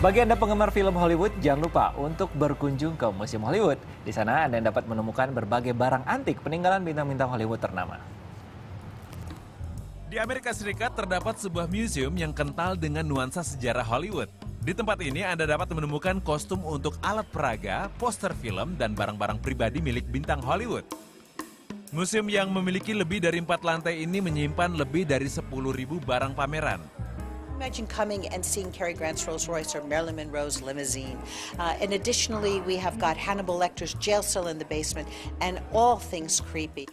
Bagi Anda penggemar film Hollywood, jangan lupa untuk berkunjung ke Museum Hollywood. Di sana Anda dapat menemukan berbagai barang antik peninggalan bintang-bintang Hollywood ternama. Di Amerika Serikat terdapat sebuah museum yang kental dengan nuansa sejarah Hollywood. Di tempat ini Anda dapat menemukan kostum untuk alat peraga, poster film, dan barang-barang pribadi milik bintang Hollywood. Museum yang memiliki lebih dari 4 lantai ini menyimpan lebih dari 10.000 barang pameran. Imagine coming and seeing Cary Grant's Rolls Royce or Marilyn Monroe's limousine. And additionally, we have got Hannibal Lecter's jail cell in the basement and all things creepy.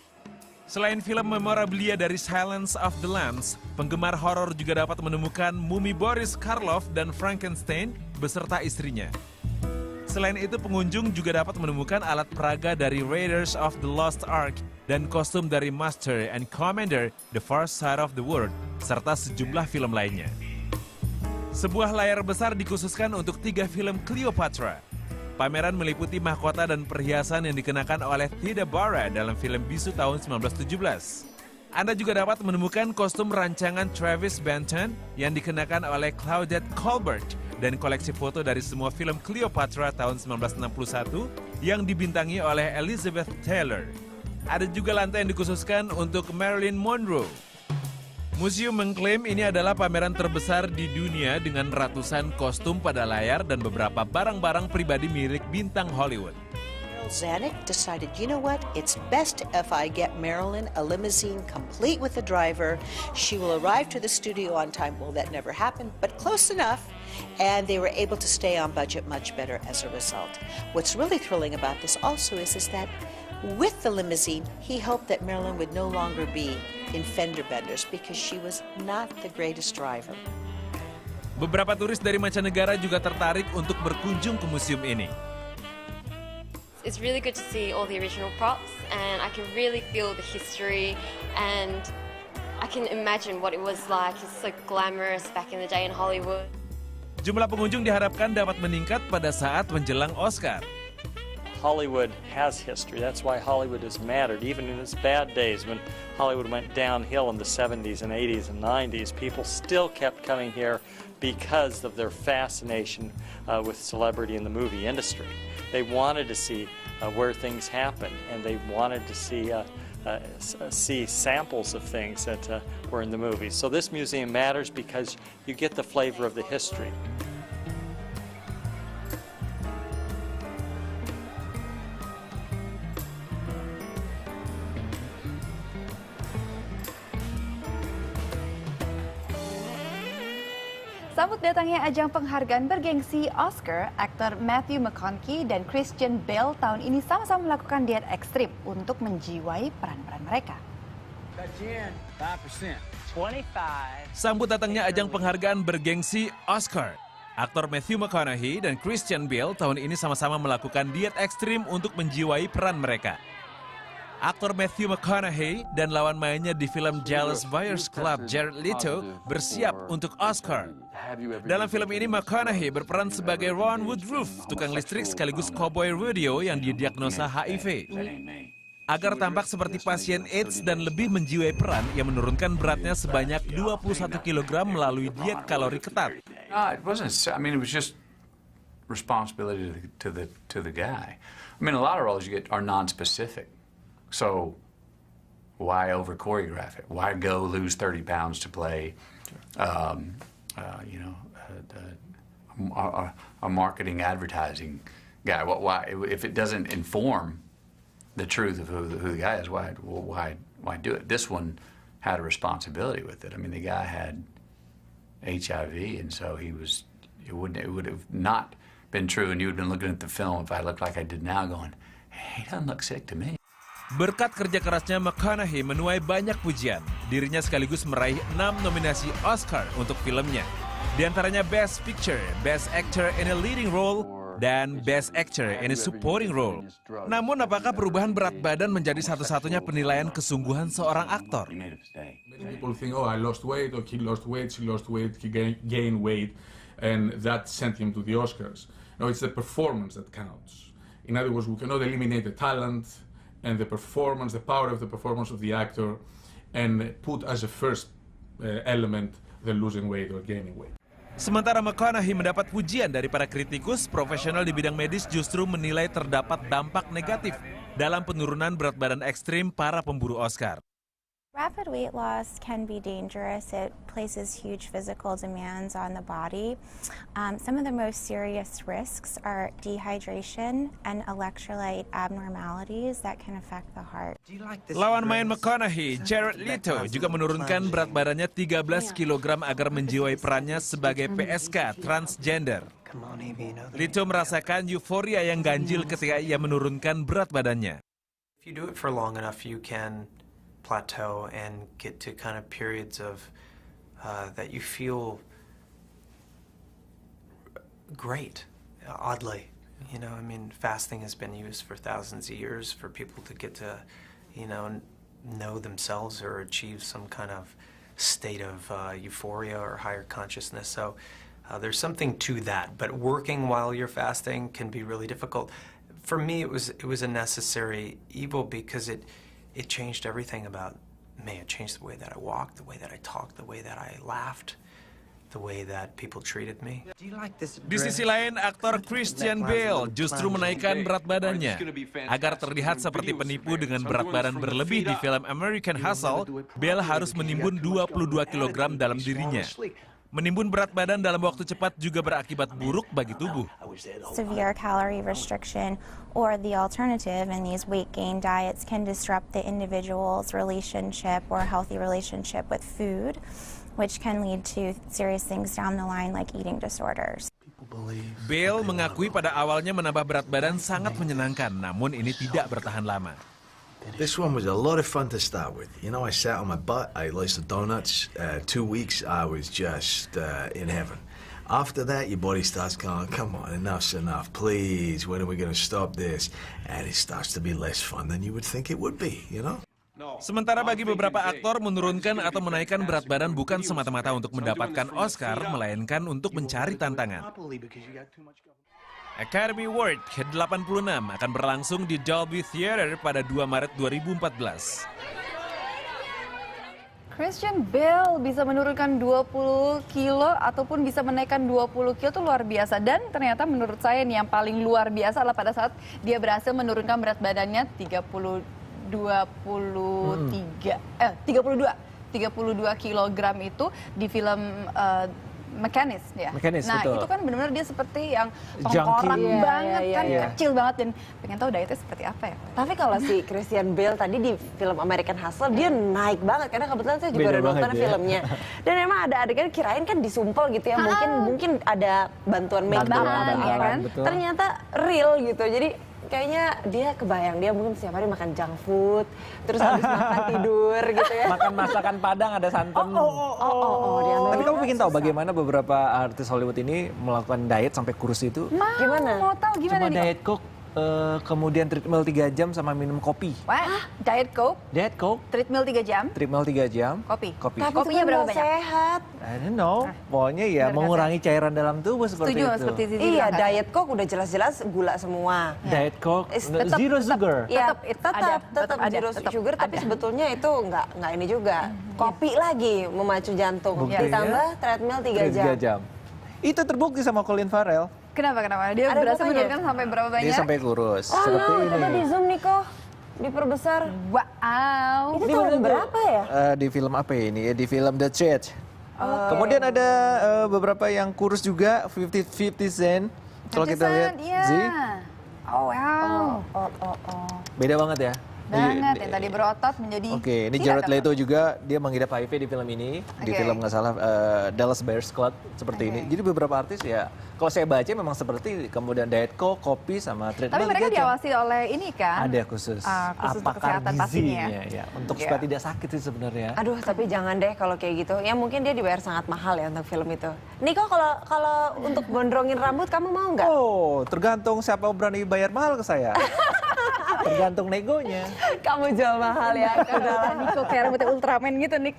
Selain film memorabilia dari Silence of the Lambs, penggemar horor juga dapat menemukan mumi Boris Karloff dan Frankenstein beserta istrinya. Selain itu, pengunjung juga dapat menemukan alat peraga dari Raiders of the Lost Ark dan kostum dari Master and Commander The Far Side of the World, serta sejumlah film lainnya. Sebuah layar besar dikhususkan untuk 3 film Cleopatra. Pameran meliputi mahkota dan perhiasan yang dikenakan oleh Theda Bara dalam film Bisu tahun 1917. Anda juga dapat menemukan kostum rancangan Travis Banton yang dikenakan oleh Claudette Colbert dan koleksi foto dari semua film Cleopatra tahun 1961 yang dibintangi oleh Elizabeth Taylor. Ada juga lantai yang dikhususkan untuk Marilyn Monroe. Museum mengklaim ini adalah pameran terbesar di dunia dengan ratusan kostum pada layar dan beberapa barang-barang pribadi milik bintang Hollywood. Zanuck decided, you know what, it's best if I get Marilyn a limousine complete with a driver. She will arrive to the studio on time. Well, that never happened, but close enough. And they were able to stay on budget much better as a result. What's really thrilling about this also is that with the limousine, he hoped that Marilyn would no longer be in fender benders because she was not the greatest driver. Beberapa turis dari mancanegara juga tertarik untuk berkunjung ke museum ini. It's really good to see all the original props, and I can really feel the history, and I can imagine what it was like. It's so glamorous back in the day in Hollywood. Jumlah pengunjung diharapkan dapat meningkat pada saat menjelang Oscar. Hollywood has history. That's why Hollywood has mattered. Even in its bad days, when Hollywood went downhill in the 70s and 80s and 90s, people still kept coming here because of their fascination with celebrity in the movie industry. They wanted to see where things happened, and they wanted to see samples of things that were in the movies. So this museum matters because you get the flavor of the history. Sambut datangnya ajang penghargaan bergengsi Oscar, aktor Matthew McConaughey dan Christian Bale tahun ini sama-sama melakukan diet ekstrim untuk menjiwai peran-peran mereka. Sambut datangnya ajang penghargaan bergengsi Oscar. Aktor Matthew McConaughey dan Christian Bale tahun ini sama-sama melakukan diet ekstrim untuk menjiwai peran mereka. Aktor Matthew McConaughey dan lawan mainnya di film Dallas Buyers Club, Jared Leto, bersiap untuk Oscar. Dalam film ini, McConaughey berperan sebagai Ron Woodruff, tukang listrik sekaligus cowboy rodeo yang didiagnosa HIV. Agar tampak seperti pasien AIDS dan lebih menjiwai peran, ia menurunkan beratnya sebanyak 21 kg melalui diet kalori ketat. It wasn't. I mean, it was just responsibility to the guy. I mean, a lot of roles you get are non-specific. So, why over-choreograph it? Why go lose 30 pounds to play, a marketing advertising guy? Why, if it doesn't inform the truth of who the guy is, why do it? This one had a responsibility with it. I mean, the guy had HIV, and so it would have not been true, and you would have been looking at the film if I looked like I did now, going, hey, he doesn't look sick to me. Berkat kerja kerasnya, McConaughey menuai banyak pujian. Dirinya sekaligus meraih 6 nominasi Oscar untuk filmnya. Di antaranya Best Picture, Best Actor in a Leading Role, dan Best Actor in a Supporting Role. Namun, apakah perubahan berat badan menjadi satu-satunya penilaian kesungguhan seorang aktor? People think, oh, I lost weight, or he lost weight, she lost weight, he gained weight, and that sent him to the Oscars. No, it's the performance that counts. In other words, we cannot eliminate the talent and the performance, the power of the performance of the actor, and put as a first element the losing weight or gaining weight. Sementara McConaughey mendapat pujian dari para kritikus, profesional di bidang medis justru menilai terdapat dampak negatif dalam penurunan berat badan ekstrim para pemburu Oscar. Rapid weight loss can be dangerous. It places huge physical demands on the body. Some of the most serious risks are dehydration and electrolyte abnormalities that can affect the heart. Lawan main McConaughey, Jared Leto juga menurunkan berat badannya 13 kg agar menjiwai perannya sebagai PSK transgender. Leto merasakan euforia yang ganjil ketika ia menurunkan berat badannya. If you do it for long enough, you can plateau and get to kind of periods of that you feel great, oddly. You know, I mean, fasting has been used for thousands of years for people to get to, know themselves or achieve some kind of state of euphoria or higher consciousness. So there's something to that, but working while you're fasting can be really difficult. For me, it was a necessary evil because it changed everything about me. It changed the way that I walked, the way that I talked, the way that I laughed, the way that people treated me. Di sisi lain, aktor Christian Bale justru menaikkan berat badannya. Agar terlihat seperti penipu dengan berat badan berlebih di film American Hustle, Bale harus menimbun 22 kg dalam dirinya. Menimbun berat badan dalam waktu cepat juga berakibat buruk bagi tubuh. Severe calorie restriction or the alternative in these weight gain diets can disrupt the individual's relationship or healthy relationship with food, which can lead to serious things down the line like eating disorders. Bale mengakui pada awalnya menambah berat badan sangat menyenangkan, namun ini tidak bertahan lama. This one was a lot of fun to start with. You know, I sat on my butt, I ate loads of donuts. 2 weeks, I was just in heaven. After that, your body starts going, come on, enough's enough, please, when are we going to stop this? And it starts to be less fun than you would think it would be, you know? Sementara bagi beberapa aktor, menurunkan atau menaikkan berat badan bukan semata-mata untuk mendapatkan Oscar, melainkan untuk mencari tantangan. Academy Award ke-86 akan berlangsung di Dolby Theater pada 2 Maret 2014. Christian Bale bisa menurunkan 20 kilo ataupun bisa menaikkan 20 kilo itu luar biasa. Dan ternyata menurut saya yang paling luar biasa adalah pada saat dia berhasil menurunkan berat badannya 32 kilogram itu di film Mechanics ya. Nah betul. itu kan benar-benar dia seperti yang tengkorak banget kan, kecil banget dan pengen tahu dietnya seperti apa ya. Tapi kalau si Christian Bale tadi di film American Hustle dia naik banget karena kebetulan saya juga udah nonton filmnya. Dan emang ada adegan kirain kan disumpel gitu ya, mungkin ada bantuan make up ya kan. Ternyata real gitu. Jadi kayaknya dia kebayang, dia mungkin setiap hari makan junk food, terus habis makan tidur gitu ya. Makan masakan Padang ada santan. Tapi kamu ingin tahu bagaimana beberapa artis Hollywood ini melakukan diet sampai kurus itu? Gimana? Mau tahu gimana Cuma diet Coke, kemudian treadmill 3 jam sama minum kopi. Wah, diet Coke? Diet Coke. Treadmill 3 jam? Treadmill 3 jam. Kopi? Tapi kopinya berapa banyak? Sehat. I don't know. Pokoknya ya mengurangi cairan dalam tubuh seperti itu. Seperti itu. Iya, diet Coke udah jelas-jelas gula semua. Diet Coke, zero sugar. Iya, tetap zero sugar, tapi sebetulnya itu nggak ini juga. Kopi lagi memacu jantung. Ditambah treadmill 3 jam. Itu terbukti sama Colin Farrell. Kenapa? Dia berhasil menurunkan sampai berapa banyak? Dia sampai kurus. Oh seperti no, ini. coba di zoom nih kok. Diperbesar. Wow. Itu tahun berapa ya? Di film apa ya ini? Di film The Church. Kemudian ada beberapa yang kurus juga, 50 Cent. Kalau kita lihat, Oh wow. beda banget ya. Banget, yang tadi berotot menjadi... Oke, ini Jared Leto juga, dia mengidap HIV di film ini. Di film nggak salah, Dallas Buyers Club, seperti ini. Jadi beberapa artis ya, kalau saya baca memang seperti kemudian diet Coke, kopi, sama treadmill. Tapi mereka diawasi oleh ini kan? Ada khusus untuk kesehatan pastinya ya. Untuk supaya tidak sakit sih sebenarnya. Aduh, tapi jangan deh kalau kayak gitu. Ya mungkin dia dibayar sangat mahal ya untuk film itu. Niko, kalau untuk gondrongin rambut kamu mau nggak? Oh, tergantung siapa berani bayar mahal ke saya. Tergantung negonya. Kamu jual mahal ya. Niko kayak rambutnya Ultraman gitu, Nick.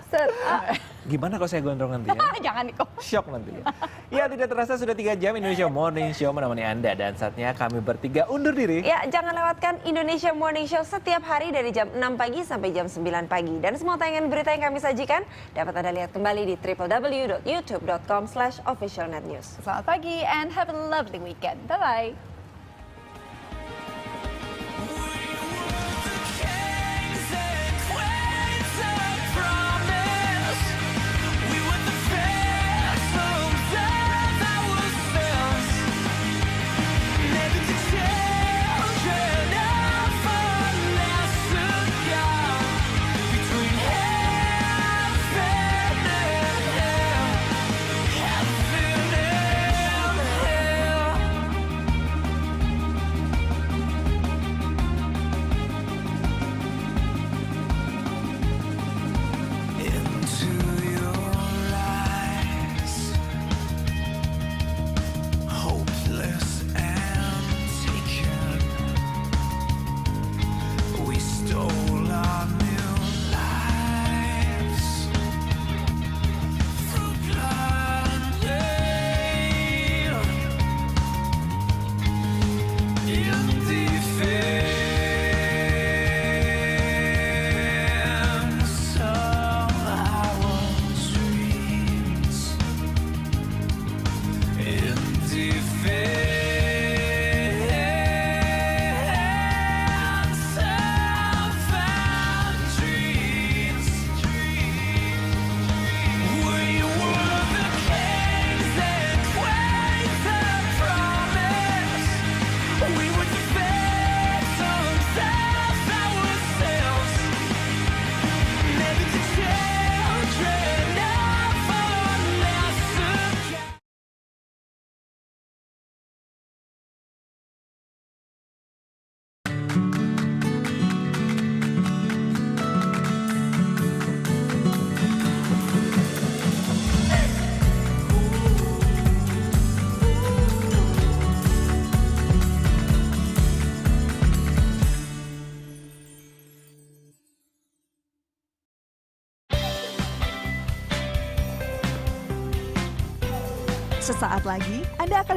Gimana kalau saya gondrong nanti ya? Jangan kok. Shock nanti ya. Ya, tidak terasa sudah 3 jam Indonesia Morning Show menemani Anda. Dan saatnya kami bertiga undur diri. Ya, jangan lewatkan Indonesia Morning Show setiap hari dari jam 6 pagi sampai jam 9 pagi. Dan semua tayangan berita yang kami sajikan dapat Anda lihat kembali di www.youtube.com/officialnetnews. Selamat pagi and have a lovely weekend. Bye-bye. Sesaat lagi Anda akan